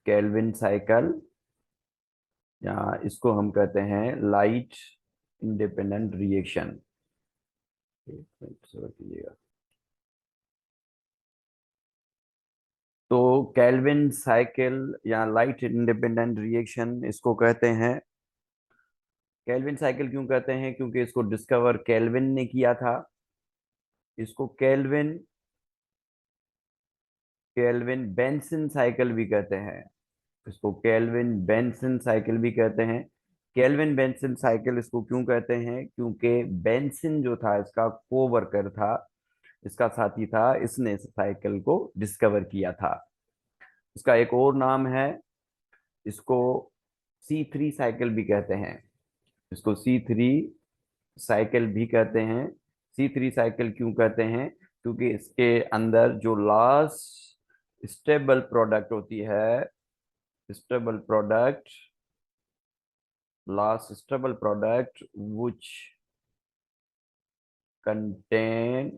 Calvin cycle, या इसको हम कहते हैं लाइट इंडिपेंडेंट रिएक्शन। तो केल्विन साइकिल या लाइट इंडिपेंडेंट रिएक्शन इसको कहते हैं। केल्विन साइकिल क्यों कहते हैं? क्योंकि इसको डिस्कवर केल्विन ने किया था। इसको केल्विन केल्विन बेंसन साइकिल भी कहते हैं। इसको केल्विन बेंसन साइकिल भी कहते हैं। केल्विन बेंसन साइकिल इसको क्यों कहते हैं? क्योंकि बेंसन जो था इसका कोवर्कर था, इसका साथी था, इसने इस साइकिल को डिस्कवर किया था। इसका एक और नाम है, इसको C3 साइकिल भी कहते हैं। इसको C3 साइकिल भी कहते हैं। C3 साइकिल क्यों कहते हैं? क्योंकि इसके अंदर जो लास्ट स्टेबल प्रोडक्ट होती है, stable product, last stable product which contain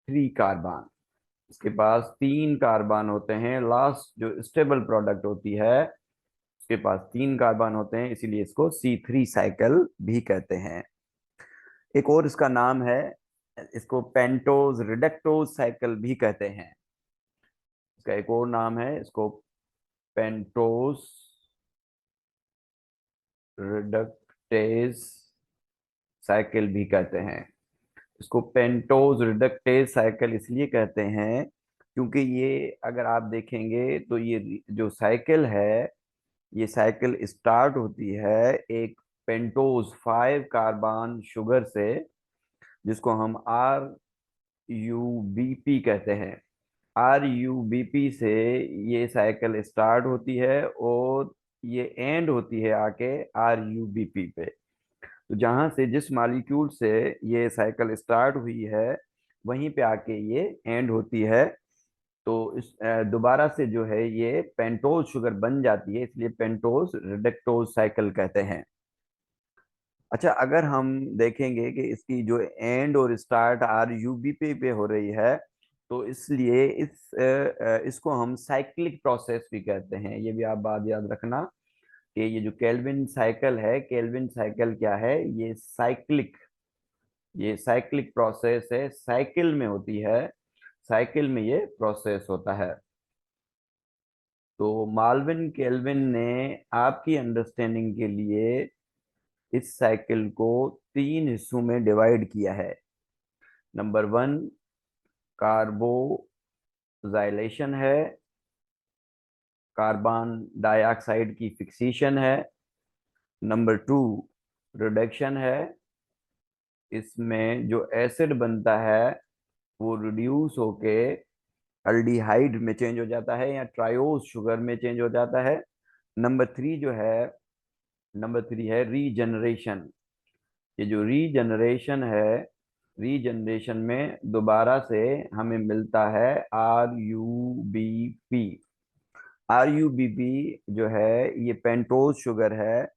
3 carbon. इसके पास 3 कार्बन होते हैं। लास्ट जो स्टेबल प्रोडक्ट होती है उसके पास 3 कार्बन होते हैं, इसीलिए इसको C3 साइकिल भी कहते हैं। एक और इसका नाम है, इसको पेंटोज रिडक्टोज साइकिल भी कहते हैं। इसका एक और नाम है, इसको पेंटोज रिडक्टेज साइकिल भी कहते हैं। इसको पेंटोज रिडक्टेज साइकिल इसलिए कहते हैं क्योंकि ये अगर आप देखेंगे तो ये जो साइकिल है, ये साइकिल स्टार्ट होती है एक पेंटोज 5 कार्बन शुगर से, जिसको हम RUBP कहते हैं। RUBP से ये साइकिल स्टार्ट होती है और ये एंड होती है आके RUBP पे। तो जहां से जिस मॉलिक्यूल से ये साइकिल स्टार्ट हुई है वहीं पे आके ये एंड होती है। तो इस दोबारा से जो है ये पेंटोज शुगर बन जाती है, इसलिए पेंटोज रिडक्टोज साइकिल कहते हैं। अच्छा, अगर हम देखेंगे कि इसकी जो एंड और स्टार्ट RUBP पे हो रही है, तो इसलिए इसको हम साइक्लिक प्रोसेस भी कहते हैं। ये भी आप बात याद रखना कि ये जो केल्विन साइकिल है, केल्विन साइकिल क्या है? ये साइक्लिक प्रोसेस है, साइकिल में होती है, साइकिल में ये प्रोसेस होता है। तो माल्विन केल्विन ने आपकी अंडरस्टैंडिंग के लिए इस साइकिल को 3 हिस्सों में डिवाइड किया है। नंबर 1 कार्बोजाइलेशन है, कार्बन डाइऑक्साइड की फिक्सेशन है। नंबर 2 रिडक्शन है, इसमें जो एसिड बनता है वो रिड्यूस होके अल्डिहाइड में चेंज हो जाता है या ट्रायोज शुगर में चेंज हो जाता है। नंबर 3 है रीजनरेशन। ये जो रीजनरेशन है, रीजनरेशन में दोबारा से हमें मिलता है RUBP। RUBP जो है ये पेंटोज शुगर है,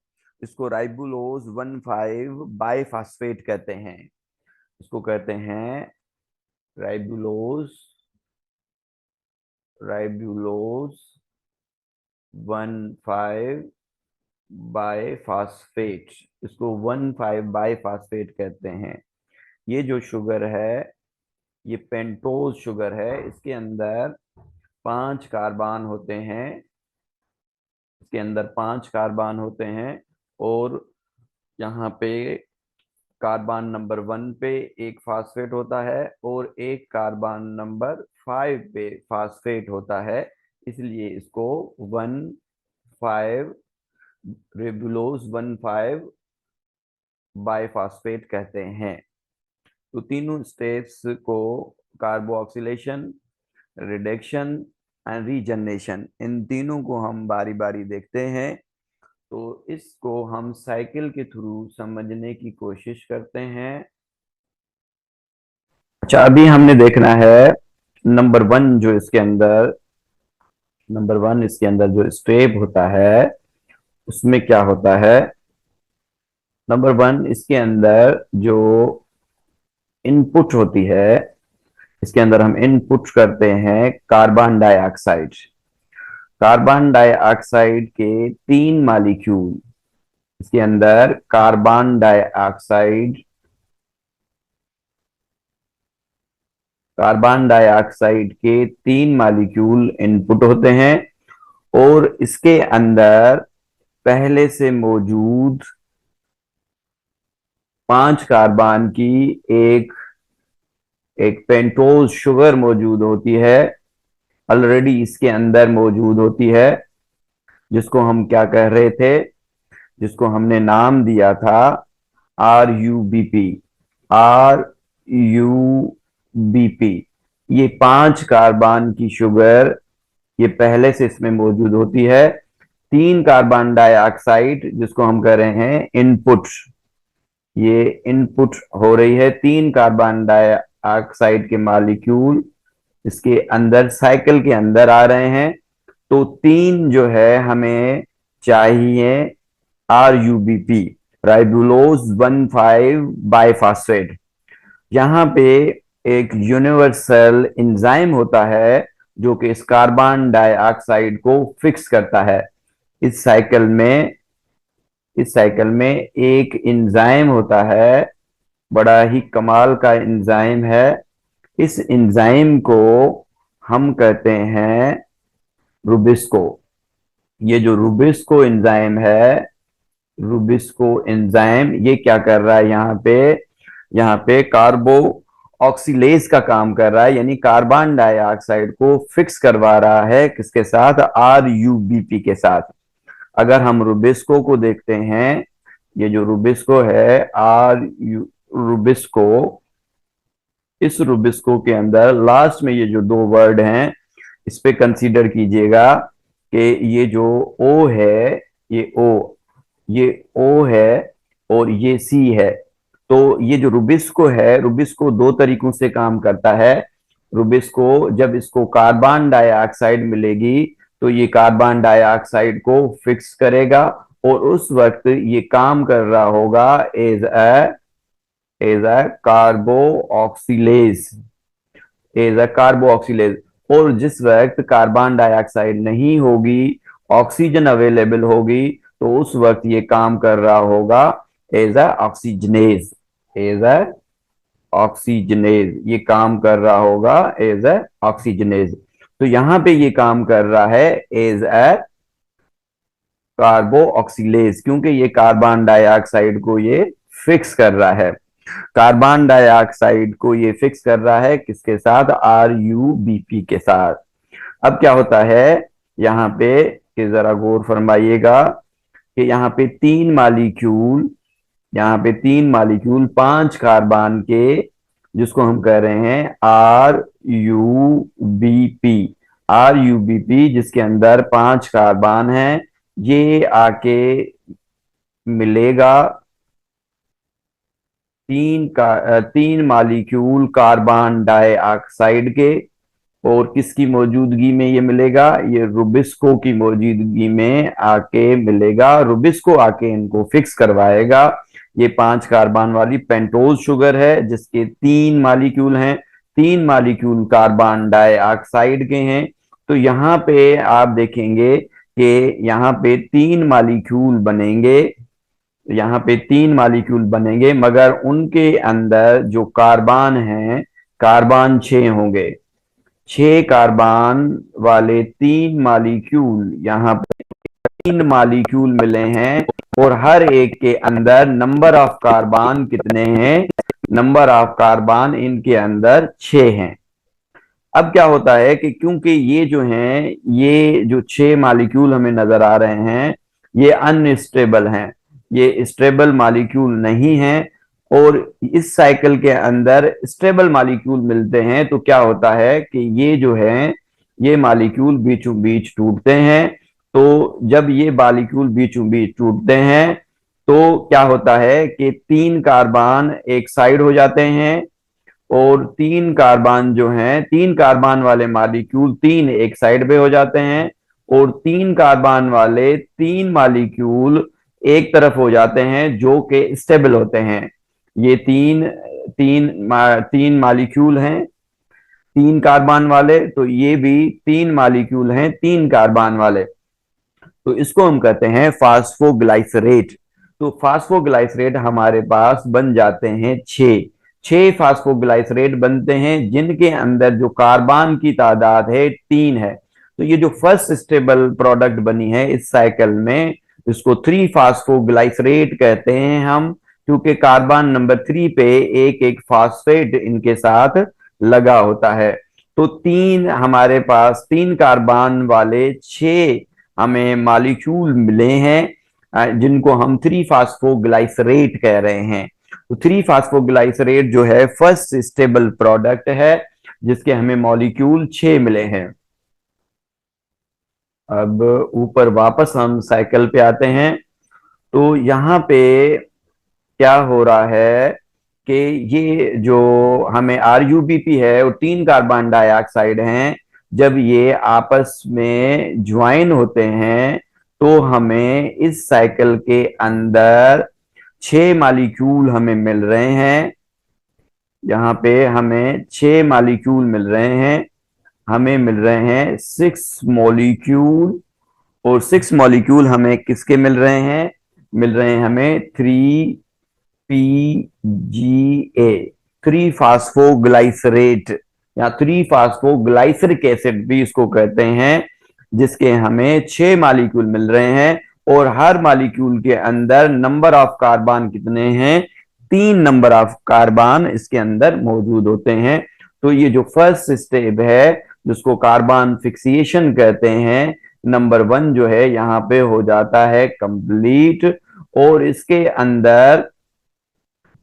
इसको राइबुलोज 1,5 बाइफास्फेट कहते हैं। इसको कहते हैं राइबुलोज राइबुलोज 1,5 बाइफास्फेट। इसको 1,5 बाइफास्फेट कहते हैं। ये जो शुगर है ये पेंटोज शुगर है, इसके अंदर 5 कार्बन होते हैं, इसके अंदर 5 कार्बन होते हैं। और यहाँ पे कार्बन नंबर 1 पे एक फास्फेट होता है और एक कार्बन नंबर 5 पे फास्फेट होता है, इसलिए इसको 1,5 रेबुलोज 1,5 बाइफास्फेट कहते हैं। तो तीनों स्टेप्स को, कार्बोक्सिलेशन, रिडक्शन एंड रीजनरेशन, इन तीनों को हम बारी बारी देखते हैं। तो इसको हम साइकिल के थ्रू समझने की कोशिश करते हैं। अच्छा, अभी हमने देखना है नंबर वन इसके अंदर जो स्टेप होता है उसमें क्या होता है। नंबर 1 इसके अंदर जो इनपुट होती है, इसके अंदर हम इनपुट करते हैं कार्बन डाइऑक्साइड। कार्बन डाइऑक्साइड के 3 मॉलिक्यूल, इसके अंदर कार्बन डाइऑक्साइड के 3 मॉलिक्यूल इनपुट होते हैं, और इसके अंदर पहले से मौजूद 5 कार्बन की एक एक पेंटोज शुगर मौजूद होती है, ऑलरेडी इसके अंदर मौजूद होती है, जिसको हम क्या कह रहे थे, जिसको हमने नाम दिया था RUBP। RUBP, ये 5 कार्बन की शुगर ये पहले से इसमें मौजूद होती है। 3 कार्बन डाइऑक्साइड जिसको हम कह रहे हैं इनपुट, ये इनपुट हो रही है। 3 कार्बन डाइऑक्साइड के मॉलिक्यूल इसके अंदर साइकिल के अंदर आ रहे हैं। तो 3 जो है हमें चाहिए RUBP, राइबुलोज 1,5 बाइफॉस्फेट। यहाँ पे एक यूनिवर्सल एंजाइम होता है जो कि इस कार्बन डाइऑक्साइड को फिक्स करता है। इस साइकिल में एक एंजाइम होता है, बड़ा ही कमाल का एंजाइम है। इस एंजाइम को हम कहते हैं रुबिस्को। ये जो रुबिस्को एंजाइम है, रुबिस्को एंजाइम ये क्या कर रहा है, यहाँ पे कार्बो ऑक्सीलेज का काम कर रहा है, यानी कार्बन डाइऑक्साइड को फिक्स करवा रहा है किसके साथ, RUBP के साथ। अगर हम रुबिस्को को देखते हैं, ये जो रुबिस्को है रुबिस्को, इस रुबिस्को के अंदर लास्ट में ये जो 2 वर्ड हैं, इस पे कंसीडर कीजिएगा कि ये जो O है, ये O है और ये C है। तो ये जो रुबिस्को है, रुबिस्को 2 तरीकों से काम करता है। रुबिस्को जब इसको कार्बन डाइऑक्साइड मिलेगी तो ये कार्बन डाइऑक्साइड को फिक्स करेगा, और उस वक्त ये काम कर रहा होगा एज अ कार्बोक्सिलेज। और जिस वक्त कार्बन डाइऑक्साइड नहीं होगी, ऑक्सीजन अवेलेबल होगी, तो उस वक्त ये काम कर रहा होगा एज अ ऑक्सीजनेज, ये काम कर रहा होगा एज अ ऑक्सीजनेज। तो यहां पे ये काम कर रहा है एज अ कार्बो ऑक्सीलेज, क्योंकि ये कार्बन डाइऑक्साइड को ये फिक्स कर रहा है। कार्बन डाइऑक्साइड को ये फिक्स कर रहा है किसके साथ, RUBP के साथ। अब क्या होता है यहाँ पे कि जरा गौर फरमाइएगा कि यहाँ पे तीन मालिक्यूल 5 कार्बन के, जिसको हम कह रहे हैं RUBP जिसके अंदर 5 कार्बन है, ये आके मिलेगा 3 मालिक्यूल कार्बन डाइऑक्साइड के। और किसकी मौजूदगी में ये मिलेगा, ये रुबिस्को की मौजूदगी में आके मिलेगा। रुबिस्को आके इनको फिक्स करवाएगा। ये 5 कार्बन वाली पेंटोज शुगर है जिसके 3 मॉलिक्यूल हैं, 3 मॉलिक्यूल कार्बन डाइऑक्साइड के हैं। तो यहाँ पे आप देखेंगे कि यहाँ पे 3 मॉलिक्यूल बनेंगे, मगर उनके अंदर जो कार्बन हैं, कार्बन 6 होंगे। 6 कार्बन वाले 3 मॉलिक्यूल, यहाँ पे 3 मॉलिक्यूल मिले हैं, और हर एक के अंदर नंबर ऑफ कार्बन कितने हैं, नंबर ऑफ कार्बन इनके अंदर 6 हैं। अब क्या होता है कि क्योंकि ये जो हैं, ये जो 6 मॉलिक्यूल हमें नजर आ रहे हैं, ये अनस्टेबल हैं, ये स्टेबल मॉलिक्यूल नहीं हैं, और इस साइकिल के अंदर स्टेबल मॉलिक्यूल मिलते हैं। तो क्या होता है कि ये जो है, ये मॉलिक्यूल बीचों बीच टूटते हैं। तो जब ये मॉलिक्यूल बीचों बीच टूटते हैं तो क्या होता है कि 3 कार्बन एक साइड हो जाते हैं, और 3 कार्बन जो हैं, 3 कार्बन वाले मॉलिक्यूल 3 एक साइड पे हो जाते हैं, और 3 कार्बन वाले 3 मॉलिक्यूल एक तरफ हो जाते हैं जो कि स्टेबल होते हैं। ये तीन तीन मॉलिक्यूल हैं, तीन कार्बन वाले, तो ये भी तीन मॉलिक्यूल हैं तीन कार्बन वाले, तो इसको हम कहते हैं फास्फोग्लाइसरेट। तो फास्फोग्लाइसरेट हमारे पास बन जाते हैं छह। छह फास्फोग्लाइसरेट बनते हैं जिनके अंदर जो कार्बन की तादाद है तीन है। तो ये जो फर्स्ट स्टेबल प्रोडक्ट बनी है इस साइकिल में, इसको थ्री फास्फोग्लाइसरेट कहते हैं हम, क्योंकि कार्बन नंबर थ्री पे एक एक फास्फेट इनके साथ लगा होता है। तो तीन हमारे पास तीन कार्बन वाले छह हमें मॉलिक्यूल मिले हैं, जिनको हम थ्री फास्फोग्लाइसरेट कह रहे हैं। तो थ्री फास्फोग्लाइसरेट जो है फर्स्ट स्टेबल प्रोडक्ट है, जिसके हमें मॉलिक्यूल छह मिले हैं। अब ऊपर वापस हम साइकिल पे आते हैं। तो यहाँ पे क्या हो रहा है कि ये जो हमें आरयूबीपी है वो तीन कार्बन डाइऑक्साइड हैं, जब ये आपस में ज्वाइन होते हैं तो हमें इस साइकिल के अंदर छह मॉलिक्यूल हमें मिल रहे हैं। यहाँ पे हमें छह मॉलिक्यूल मिल रहे हैं, हमें मिल रहे हैं सिक्स मॉलिक्यूल। और सिक्स मॉलिक्यूल हमें किसके मिल रहे हैं? मिल रहे हैं हमें थ्री PGA, थ्री फास्फोग्लाइसरेट या थ्री फास्फोग्लाइसरिक एसिड भी इसको कहते हैं, जिसके हमें छह मॉलिक्यूल मिल रहे हैं। और हर मॉलिक्यूल के अंदर नंबर ऑफ कार्बन कितने हैं? तीन नंबर ऑफ कार्बन इसके अंदर मौजूद होते हैं। तो ये जो फर्स्ट स्टेप है जिसको कार्बन फिक्सिएशन कहते हैं, नंबर वन जो है यहाँ पे हो जाता है कंप्लीट। और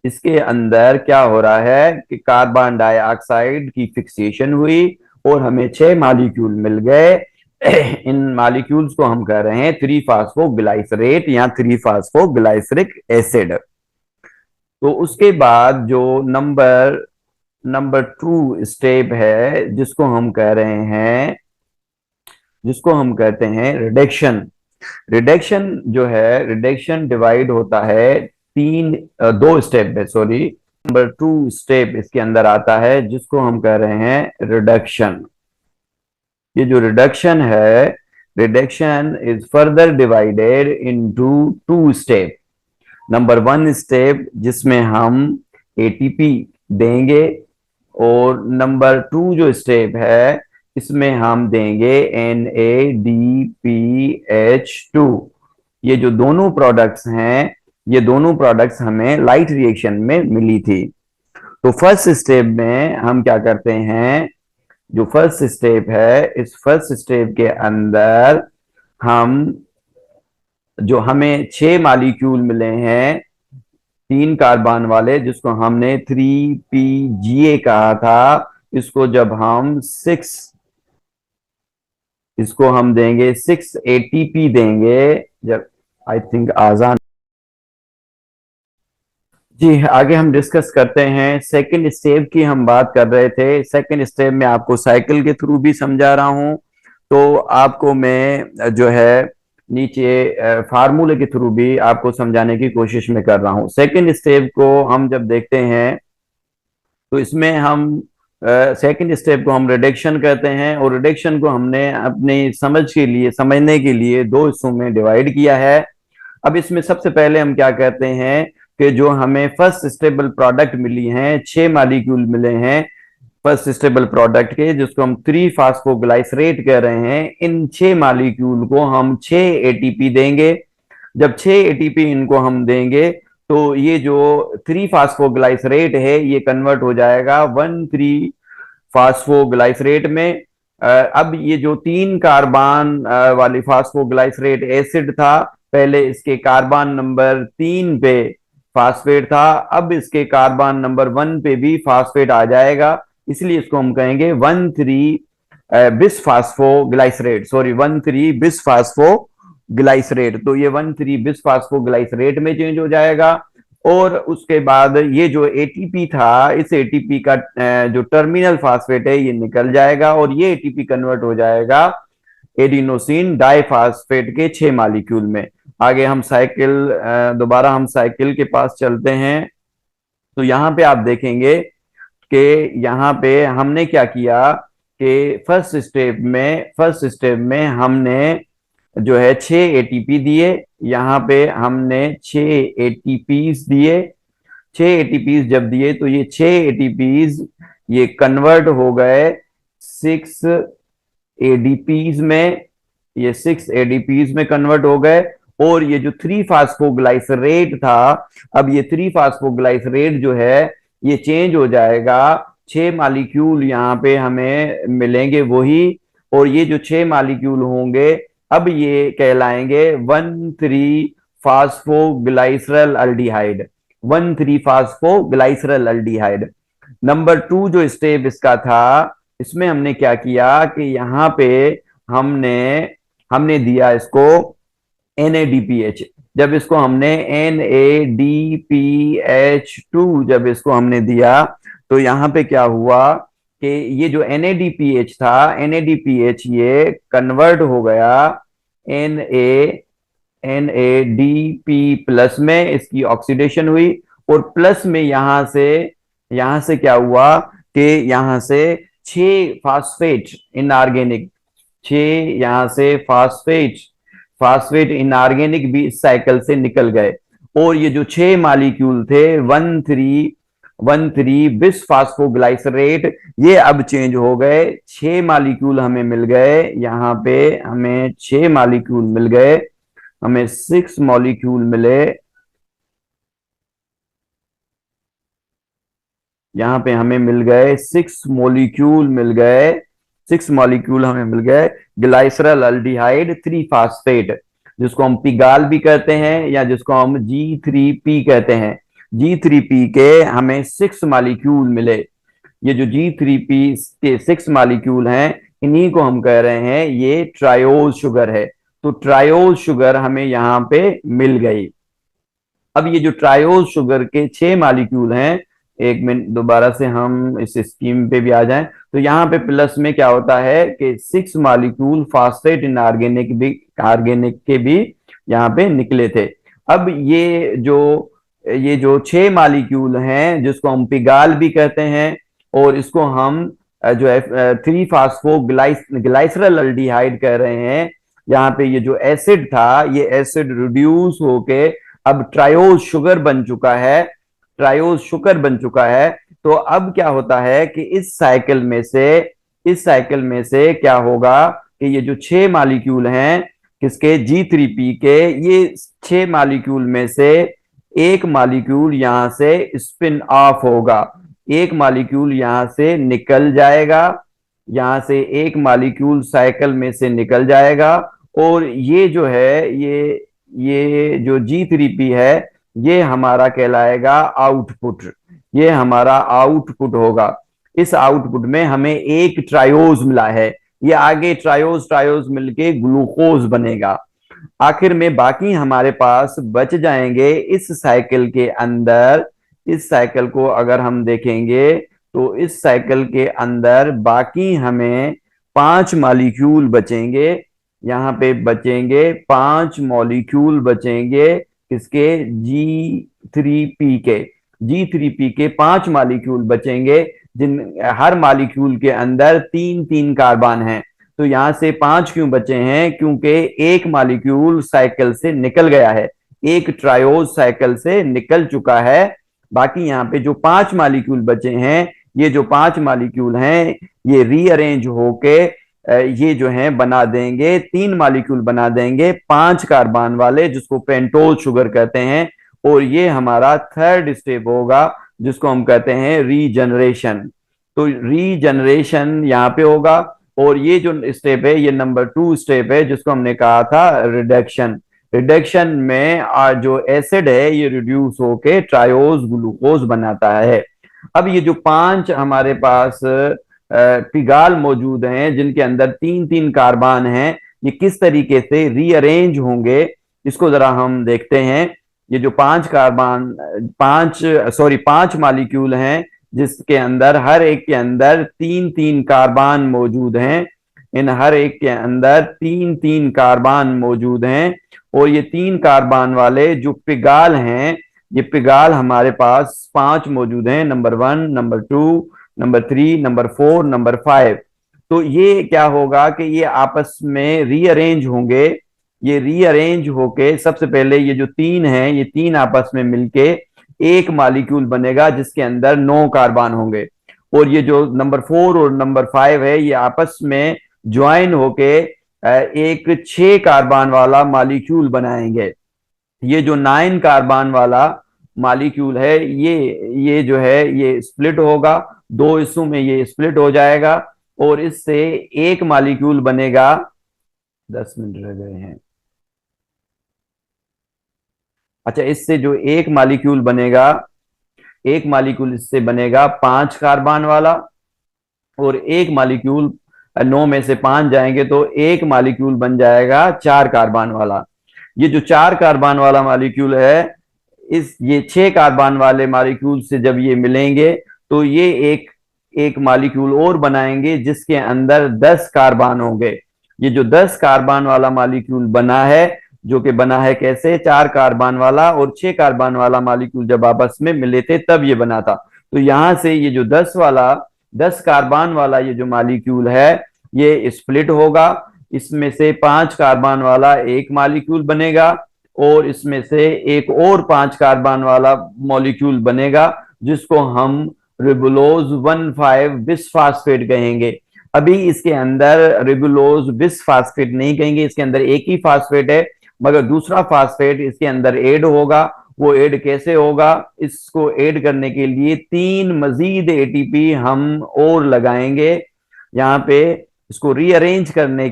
इसके अंदर क्या हो रहा है कि कार्बन डाइऑक्साइड की फिक्सेशन हुई और हमें छह मॉलिक्यूल मिल गए। इन मॉलिक्यूल्स को हम कह रहे हैं थ्री फास्फोग्लाइसरेट या थ्री फास्फोग्लाइसरिक एसिड। तो उसके बाद जो नंबर टू स्टेप है जिसको हम कहते हैं रिडक्शन। रिडक्शन जो है, रिडक्शन डिवाइड होता है दो स्टेप है, सॉरी, नंबर टू स्टेप इसके अंदर आता है जिसको हम कह रहे हैं रिडक्शन। ये जो रिडक्शन है, reduction is further divided into two step. Number one step जिसमें हम एटीपी देंगे, और नंबर टू जो स्टेप है इसमें हम देंगे NADPH2। ये जो दोनों प्रोडक्ट्स हैं, ये दोनों प्रोडक्ट्स हमें लाइट रिएक्शन में मिली थी। तो फर्स्ट स्टेप में हम क्या करते हैं, जो फर्स्ट स्टेप है इस फर्स्ट स्टेप के अंदर हम जो हमें छह मॉलिक्यूल मिले हैं तीन कार्बन वाले, जिसको हमने 3PGA कहा था, इसको जब हम इसको हम देंगे 6 ATP देंगे, जब आई थिंक आजान। जी आगे हम डिस्कस करते हैं सेकंड स्टेप की। हम बात कर रहे थे सेकंड स्टेप में, आपको साइकिल के थ्रू भी समझा रहा हूं, तो आपको मैं जो है नीचे फार्मूले के थ्रू भी आपको समझाने की कोशिश में कर रहा हूं। सेकंड स्टेप को हम जब देखते हैं तो इसमें हम सेकंड स्टेप को हम रिडक्शन कहते हैं, और रिडक्शन को हमने अपनी समझने के लिए दो हिस्सों में डिवाइड किया है। अब इसमें सबसे पहले हम क्या कहते हैं कि जो हमें फर्स्ट स्टेबल प्रोडक्ट मिली हैं, छह मॉलिक्यूल मिले हैं फर्स्ट स्टेबल प्रोडक्ट के, जिसको हम थ्री फास्फोग्लाइसरेट कह रहे हैं, इन छह मॉलिक्यूल को हम छह एटीपी देंगे। जब छह एटीपी इनको हम देंगे तो ये जो थ्री फास्फोग्लाइसरेट है ये कन्वर्ट हो जाएगा वन थ्री फास्फोग्लाइसरेट में। अब ये जो तीन कार्बन वाली फास्फोग्लाइसरेट एसिड था, पहले इसके कार्बन नंबर तीन पे फास्फेट था, अब इसके कार्बन नंबर वन पे भी फास्फेट आ जाएगा, इसलिए इसको हम कहेंगे one three bis फास्फोग्लाइसरेट, sorry one three bis फास्फोग्लाइसरेट। तो ये वन थ्री बिस फास्फोग्लाइसरेट में चेंज हो जाएगा। और उसके बाद ये जो एटीपी था, इस एटीपी का जो टर्मिनल फास्फेट है ये निकल जाएगा, और ये एटीपी कन्वर्ट हो जाएगा एडिनोसिन डाइफास्फेट के छह मॉलिक्यूल में। आगे हम दोबारा हम साइकिल के पास चलते हैं। तो यहाँ पे आप देखेंगे कि यहाँ पे हमने क्या किया कि फर्स्ट स्टेप में हमने जो है 6 ATP दिए। यहाँ पे हमने 6 ATPs दिए। 6 ATPs जब दिए तो ये 6 ATPs ये कन्वर्ट हो गए 6 ADPs में। ये 6 ADPs में कन्वर्ट हो गए। और ये जो 3 फास्फोग्लाइसरेट था, अब ये 3 फास्फोग्लाइसरेट जो है ये चेंज हो जाएगा। 6 मॉलिक्यूल यहाँ पे हमें मिलेंगे वही। और ये जो 6 मॉलिक्यूल होंगे अब ये कहलाएंगे 1,3 फास्फोग्लाइसरल अल्डिहाइड। 1,3 फास्फोग्लाइसरल अल्डिहाइड। नंबर 2 जो स्टेप इसका था, इसमें हमने क्या किया कि यहाँ पे हमने हमने दिया इसको NADPH। जब इसको हमने NADPH2 जब इसको हमने दिया तो यहाँ पे क्या हुआ कि ये जो NADPH था, NADPH ये कन्वर्ट हो गया NADP प्लस में, इसकी ऑक्सीडेशन हुई। और प्लस में यहाँ से क्या हुआ कि यहाँ से 6 फास्फेट इनऑर्गेनिक, 6 यहाँ से फास्फेट इनऑर्गेनिक भी इस साइकिल से निकल गए। और ये जो 6 मॉलिक्यूल थे 1,3 बिस फास्फोग्लाइसरेट, ये अब चेंज हो गए। 6 मॉलिक्यूल हमें मिल गए। यहाँ पे हमें 6 मॉलिक्यूल मिल गए। हमें 6 मॉलिक्यूल मिले। यहाँ पे हमें मिल गए 6 मॉलिक्यूल मिल गए। 6 मॉलिक्यूल हमें मिल गए ग्लाइसरल अल्डिहाइड 3 फास्फेट, जिसको हम पिगाल भी कहते हैं या जिसको हम G3P कहते हैं। G3P के हमें 6 मॉलिक्यूल मिले। ये जो G3P के 6 मॉलिक्यूल हैं, इन्हीं को हम कह रहे हैं ये ट्रायोज शुगर है। तो ट्रायोज शुगर हमें यहाँ पे मिल गई। अब ये जो ट्रायोज शुगर के 6 मॉलिक्यूल हैं, एक मिनट दोबारा से हम इस स्कीम पे भी आ जाएं तो यहाँ पे प्लस में क्या होता है कि 6 मॉलिक्यूल फास्फेट ऑर्गेनिक के भी यहाँ पे निकले थे। अब ये जो 6 मॉलिक्यूल हैं जिसको हम पिगाल भी कहते हैं, और इसको हम जो है 3 फास्फोग्लाइसरल अल्डिहाइड कह रहे हैं। यहाँ पे ये जो एसिड था, ये एसिड रिड्यूस होके अब ट्रायोज शुगर बन चुका है। तो अब क्या होता है कि इस साइकिल में से क्या होगा कि ये जो 6 मॉलिक्यूल हैं किसके, G3P के, ये 6 मॉलिक्यूल में से एक मॉलिक्यूल यहां से स्पिन ऑफ होगा। एक मॉलिक्यूल यहां से निकल जाएगा। यहां से एक मॉलिक्यूल साइकिल में से निकल जाएगा। और ये जो है ये जो G3P है, ये हमारा कहलाएगा आउटपुट। ये हमारा आउटपुट होगा। इस आउटपुट में हमें एक ट्रायोज मिला है। ये आगे ट्रायोज मिलके ग्लूकोज बनेगा। आखिर में बाकी हमारे पास बच जाएंगे इस साइकिल के अंदर। इस साइकिल को अगर हम देखेंगे तो इस साइकिल के अंदर बाकी हमें 5 मॉलिक्यूल बचेंगे। यहाँ पे बचेंगे 5 मॉलिक्यूल बचेंगे किसके, G3P के 5 मॉलिक्यूल बचेंगे, जिन हर मॉलिक्यूल के अंदर 3 3 कार्बन हैं। तो यहां से 5 क्यों बचे हैं, क्योंकि एक मॉलिक्यूल साइकिल से निकल गया है, एक ट्रायोज साइकिल से निकल चुका है। बाकी यहाँ पे जो 5 मॉलिक्यूल बचे हैं, ये जो 5 मॉलिक्यूल हैं ये रीअरेंज होके ये जो है बना देंगे 3 मॉलिक्यूल बना देंगे 5 कार्बन वाले, जिसको पेंटोज शुगर कहते हैं। और ये हमारा थर्ड स्टेप होगा जिसको हम कहते हैं रीजनरेशन। तो रीजनरेशन यहाँ पे होगा। और ये जो स्टेप है ये नंबर 2 स्टेप है जिसको हमने कहा था रिडक्शन। रिडक्शन में जो एसिड है ये रिड्यूस होके ट्रायोज ग्लूकोज बनाता है। अब ये जो 5 हमारे पास पिगाल मौजूद हैं जिनके अंदर 3 3 कार्बन हैं, ये किस तरीके से रीअरेंज होंगे इसको जरा हम देखते हैं। ये जो 5 मॉलिक्यूल हैं जिसके अंदर हर एक के अंदर 3 3 कार्बन मौजूद हैं। इन हर एक के अंदर 3 3 कार्बन मौजूद हैं। और ये 3 कार्बन वाले जो पिगाल हैं, ये पिगाल हमारे पास 5 मौजूद हैं, number 1, number 2 number 3, number 4, number 5। तो ये क्या होगा कि ये आपस में रीअरेंज होंगे। ये रीअरेंज होके सबसे पहले ये जो तीन है, ये तीन आपस में मिलके एक मॉलिक्यूल बनेगा जिसके अंदर 9 कार्बन होंगे। और ये जो नंबर 4 और नंबर 5 है, ये आपस में ज्वाइन होके एक 6 कार्बन वाला मॉलिक्यूल बनाएंगे। ये जो 9 कार्बन वाला मॉलिक्यूल है, ये जो है ये स्प्लिट होगा, दो हिस्सों में ये स्प्लिट हो जाएगा और इससे एक मॉलिक्यूल बनेगा। 10 मिनट रह गए हैं। अच्छा, इससे जो एक मॉलिक्यूल बनेगा, एक मॉलिक्यूल इससे बनेगा 5 कार्बन वाला। और एक मॉलिक्यूल, 9 में से 5 जाएंगे तो एक मॉलिक्यूल बन जाएगा 4 कार्बन वाला। ये जो 4 कार्बन वाला मॉलिक्यूल है, इस ये 6 कार्बन वाले मॉलिक्यूल से जब ये मिलेंगे तो ये एक एक मॉलिक्यूल और बनाएंगे जिसके अंदर 10 कार्बन होंगे। ये जो 10 कार्बन वाला मॉलिक्यूल बना है, जो कि बना है कैसे, 4 कार्बन वाला और 6 कार्बन वाला मॉलिक्यूल जब आपस में मिले थे तब ये बना था। तो यहां से ये जो 10 कार्बन वाला ये जो मॉलिक्यूल है, ये स्प्लिट होगा। इसमें से 5 कार्बन वाला एक मॉलिक्यूल बनेगा और इसमें से एक और 5 कार्बन वाला मॉलिक्यूल बनेगा जिसको हम रिबुलोज 1,5 बिसफास्फेट कहेंगे। अभी इसके अंदर रिबुलोज बिसफास्फेट नहीं कहेंगे, इसके अंदर एक ही फास्फेट है, मगर दूसरा फास्फेट इसके अंदर ऐड होगा। वो ऐड कैसे होगा? इसको ऐड करने के लिए 3 मजीद एटीपी हम और लगाएंगे यहाँ पे। इसको रीअरेंज करने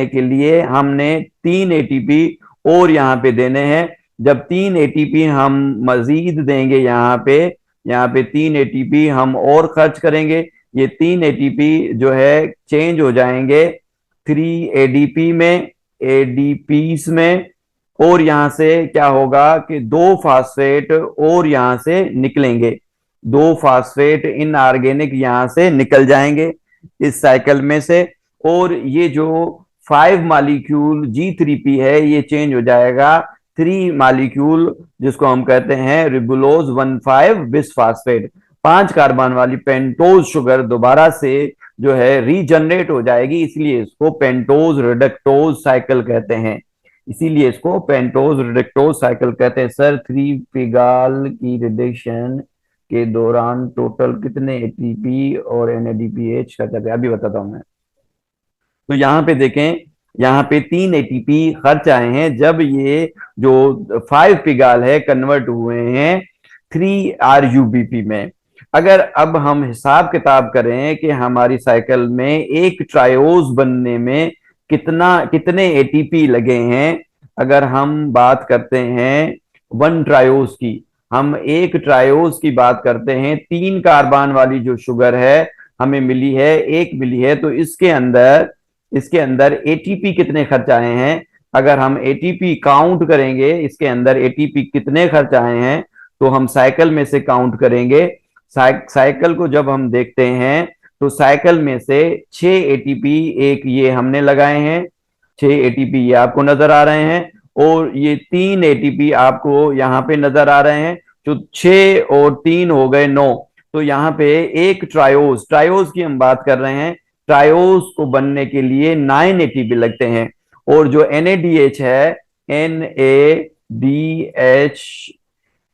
के लिए हमने 3 एटीपी और यहाँ पे देने हैं। जब 3 एटीपी हम मजीद देंगे यहाँ पे 3 एटीपी हम और खर्च करेंगे। ये 3 एटीपी जो है चेंज हो जाएंगे 3 एडीपी में, एडीपीस में। और यहां से क्या होगा कि 2 फास्फेट और यहां से निकलेंगे, 2 फास्फेट इनऑर्गेनिक यहां से निकल जाएंगे इस साइकिल में से। और ये जो 5 मॉलिक्यूल G3P है, ये चेंज हो जाएगा 3 मॉलिक्यूल जिसको हम कहते हैं रिबुलोज 1,5 बिसफास्फेट। 5 कार्बन वाली पेंटोज शुगर दोबारा से जो है रीजनरेट हो जाएगी, इसलिए इसको पेंटोज रिडक्टोज साइकिल कहते हैं। इसीलिए इसको पेंटोज रिडक्टोज साइकिल कहते हैं। सर, 3 पिगाल की रिडक्शन के दौरान टोटल कितने एटीपी और एनएडीपीएच का चक्र? अभी बताता हूं मैं। तो यहाँ पे देखें, यहाँ पे 3 एटीपी खर्च आए हैं जब ये जो 5 पिगाल है कन्वर्ट हुए हैं 3 आरयूबीपी में। अगर अब हम हिसाब किताब करें कि हमारी साइकिल में एक ट्रायोज बनने में कितने एटीपी लगे हैं, अगर हम बात करते हैं 1 ट्रायोज की, हम एक ट्रायोज की बात करते हैं, 3 कार्बन वाली जो शुगर है हमें मिली है, एक मिली है, तो इसके अंदर एटीपी कितने खर्च आए हैं? अगर हम एटीपी काउंट करेंगे, इसके अंदर एटीपी कितने खर्च आए हैं, तो हम साइकिल में से काउंट करेंगे। साइकिल को जब हम देखते हैं तो साइकिल में से 6 एटीपी एक ये हमने लगाए हैं, 6 एटीपी ये आपको नजर आ रहे हैं, और ये 3 एटीपी आपको यहाँ पे नजर आ रहे हैं। तो 6 और 3 हो गए 9। तो यहाँ पे एक ट्रायोज की हम बात कर रहे हैं। ट्रायोज को बनने के लिए 9 एटीपी लगते हैं। और जो NADH है, NADH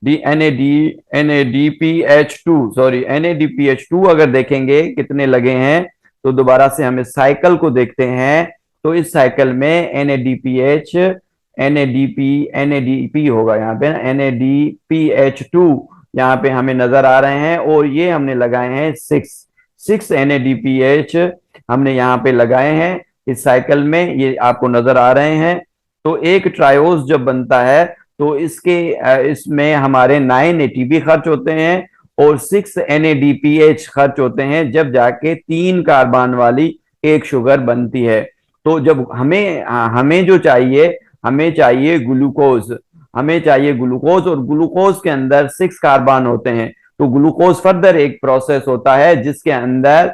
NADPH2 अगर देखेंगे कितने लगे हैं, तो दोबारा से हमें साइकिल को देखते हैं। तो इस साइकिल में NADP होगा यहाँ पे, NADPH2 यहाँ पे हमें नजर आ रहे हैं। और ये हमने लगाए हैं 6 NADPH हमने यहाँ पे लगाए हैं इस साइकिल में, ये आपको नजर आ रहे हैं। तो एक ट्रायोज जब बनता है तो इसमें हमारे 9 एटीपी खर्च होते हैं और 6 NADPH खर्च होते हैं, जब जाके 3 कार्बन वाली एक शुगर बनती है। तो जब हमें जो चाहिए, हमें चाहिए ग्लूकोज, और ग्लूकोज के अंदर 6 कार्बन होते हैं। तो ग्लूकोज फर्दर एक प्रोसेस होता है जिसके अंदर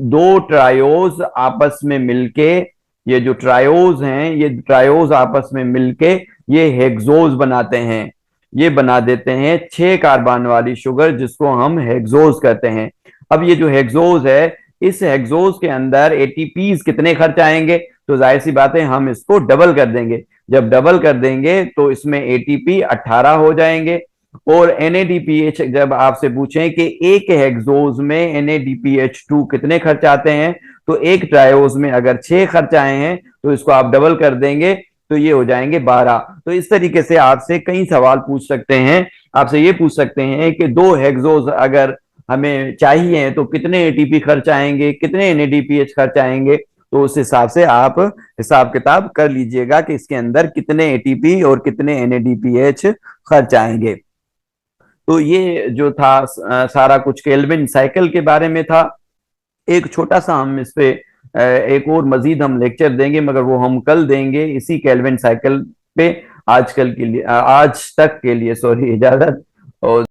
2 ट्रायोज आपस में मिलके, ये जो ट्रायोज हैं, ये ट्रायोज आपस में मिलके ये हेक्सोज बनाते हैं। ये बना देते हैं 6 कार्बन वाली शुगर, जिसको हम हेक्सोज कहते हैं। अब ये जो हेक्सोज है, इस हेक्सोज के अंदर एटीपीज कितने खर्च आएंगे? तो जाहिर सी बात है, हम इसको डबल कर देंगे। जब डबल कर देंगे तो इसमें एटीपी 18 हो जाएंगे। और एनएडीपीएच जब आपसे पूछें कि एक हेक्सोज में एनएडीपीएच 2 कितने खर्च आते हैं, तो एक ट्रायोज में अगर 6 खर्च आए हैं तो इसको आप डबल कर देंगे तो ये हो जाएंगे 12। तो इस तरीके से आपसे कई सवाल पूछ सकते हैं। आपसे ये पूछ सकते हैं कि दो हेक्सोज अगर हमें चाहिए तो कितने एटीपी खर्च आएंगे, कितने एनएडीपीएच खर्च आएंगे। तो उस हिसाब से आप हिसाब किताब कर लीजिएगा कि इसके अंदर कितने एटीपी और कितने एनएडीपीएच खर्च आएंगे। तो ये जो था सारा कुछ केल्विन साइकिल के बारे में था। एक छोटा सा हम इस पे एक और मजीद हम लेक्चर देंगे, मगर वो हम कल देंगे इसी केल्विन साइकिल पे। आजकल के लिए आज तक के लिए सॉरी इजाजत। और